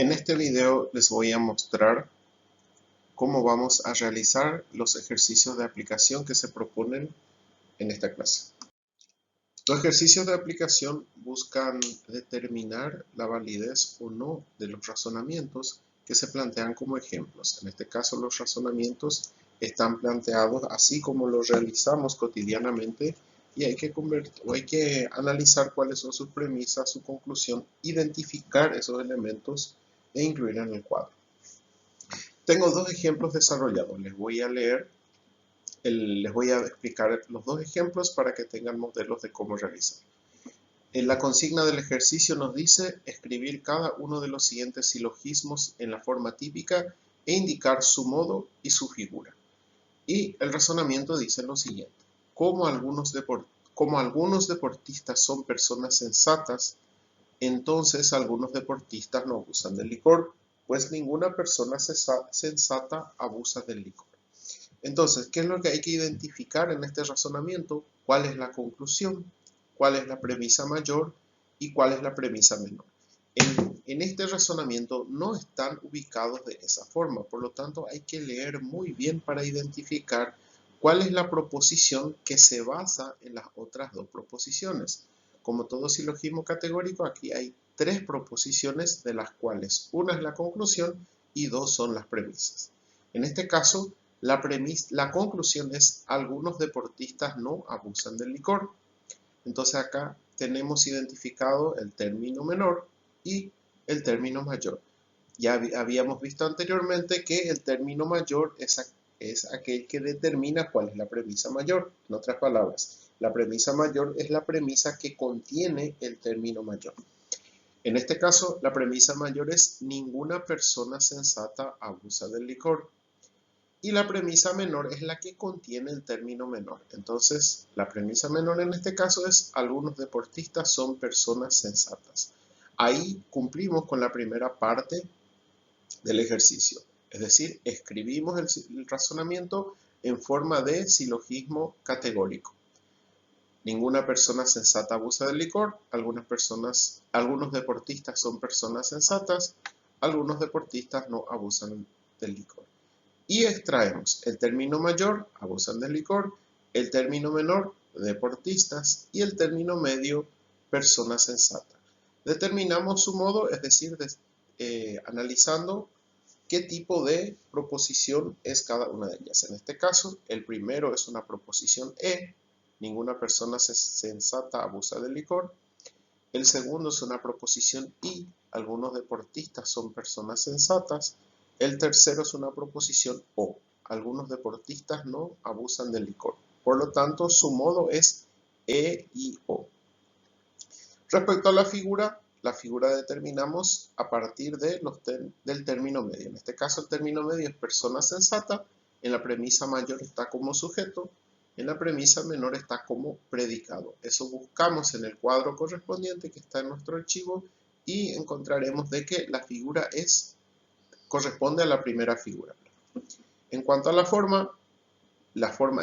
En este video les voy a mostrar cómo vamos a realizar los ejercicios de aplicación que se proponen en esta clase. Los ejercicios de aplicación buscan determinar la validez o no de los razonamientos que se plantean como ejemplos. En este caso, los razonamientos están planteados así como los realizamos cotidianamente y hay que analizar cuáles son sus premisas, su conclusión, identificar esos elementos e incluir en el cuadro. Tengo dos ejemplos desarrollados. Les voy a explicar los dos ejemplos para que tengan modelos de cómo realizar. En la consigna del ejercicio nos dice escribir cada uno de los siguientes silogismos en la forma típica e indicar su modo y su figura. Y el razonamiento dice lo siguiente: como algunos deportistas son personas sensatas, entonces algunos deportistas no abusan del licor, pues ninguna persona sensata abusa del licor. Entonces, ¿qué es lo que hay que identificar en este razonamiento? ¿Cuál es la conclusión? ¿Cuál es la premisa mayor? ¿Y cuál es la premisa menor? En este razonamiento no están ubicados de esa forma, por lo tanto hay que leer muy bien para identificar cuál es la proposición que se basa en las otras dos proposiciones. Como todo silogismo categórico, aquí hay tres proposiciones, de las cuales una es la conclusión y dos son las premisas. En este caso, la conclusión es: algunos deportistas no abusan del licor. Entonces acá tenemos identificado el término menor y el término mayor. Ya habíamos visto anteriormente que el término mayor es aquel que determina cuál es la premisa mayor. En otras palabras, la premisa mayor es la premisa que contiene el término mayor. En este caso, la premisa mayor es: ninguna persona sensata abusa del licor. Y la premisa menor es la que contiene el término menor. Entonces, la premisa menor en este caso es: algunos deportistas son personas sensatas. Ahí cumplimos con la primera parte del ejercicio. Es decir, escribimos el razonamiento en forma de silogismo categórico. Ninguna persona sensata abusa del licor. Algunos deportistas son personas sensatas. Algunos deportistas no abusan del licor. Y extraemos el término mayor: abusan del licor; el término menor: deportistas; y el término medio: persona sensata. Determinamos su modo, es decir, analizando qué tipo de proposición es cada una de ellas. En este caso, el primero es una proposición E: ninguna persona sensata abusa del licor. El segundo es una proposición I: algunos deportistas son personas sensatas. El tercero es una proposición O: algunos deportistas no abusan del licor. Por lo tanto, su modo es E y O. Respecto a la figura determinamos a partir del término medio. En este caso, el término medio es persona sensata. En la premisa mayor está como sujeto. En la premisa menor está como predicado. Eso buscamos en el cuadro correspondiente que está en nuestro archivo y encontraremos de que la figura corresponde a la primera figura. En cuanto a la forma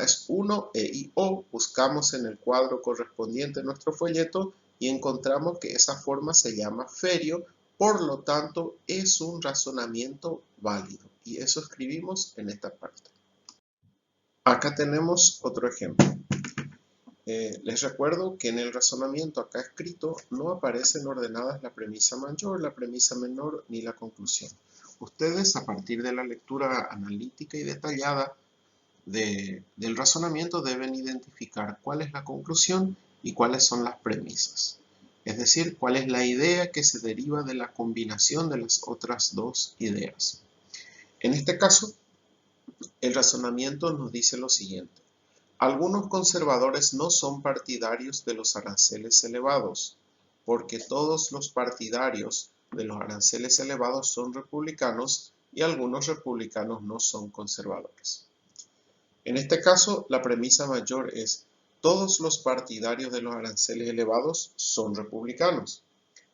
es 1, E y O. Buscamos en el cuadro correspondiente a nuestro folleto y encontramos que esa forma se llama ferio, por lo tanto es un razonamiento válido. Y eso escribimos en esta parte. Acá tenemos otro ejemplo. Les recuerdo que en el razonamiento acá escrito no aparecen ordenadas la premisa mayor, la premisa menor ni la conclusión. Ustedes, a partir de la lectura analítica y detallada del razonamiento, deben identificar cuál es la conclusión y cuáles son las premisas. Es decir, cuál es la idea que se deriva de la combinación de las otras dos ideas. En este caso, el razonamiento nos dice lo siguiente: algunos conservadores no son partidarios de los aranceles elevados, porque todos los partidarios de los aranceles elevados son republicanos y algunos republicanos no son conservadores. En este caso, la premisa mayor es: todos los partidarios de los aranceles elevados son republicanos.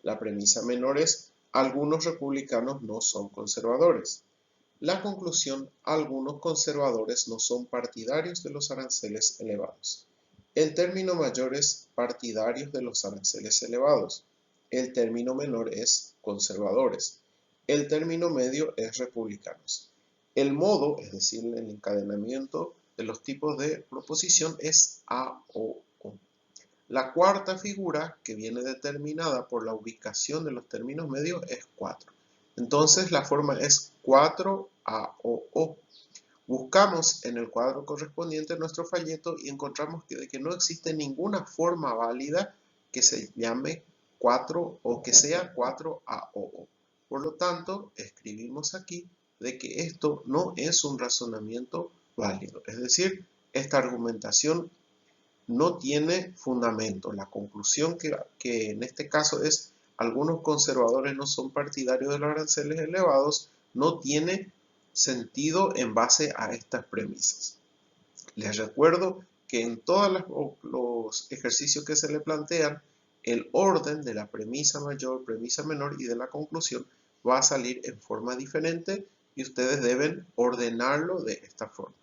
La premisa menor es: algunos republicanos no son conservadores. La conclusión: algunos conservadores no son partidarios de los aranceles elevados. El término mayor es: partidarios de los aranceles elevados. El término menor es: conservadores. el término medio es republicanos. El modo, es decir, el encadenamiento de los tipos de proposición es A o O. La cuarta figura, que viene determinada por la ubicación de los términos medios, es 4. Entonces la forma es 4A o O. Buscamos en el cuadro correspondiente nuestro folleto y encontramos que no existe ninguna forma válida que se llame 4 o que sea 4A o O. Por lo tanto, escribimos aquí de que esto no es un razonamiento válido. Es decir, esta argumentación no tiene fundamento. La conclusión que en este caso es algunos conservadores no son partidarios de los aranceles elevados, no tiene sentido en base a estas premisas. Les recuerdo que en todos los ejercicios que se le plantean, el orden de la premisa mayor, premisa menor y de la conclusión va a salir en forma diferente y ustedes deben ordenarlo de esta forma.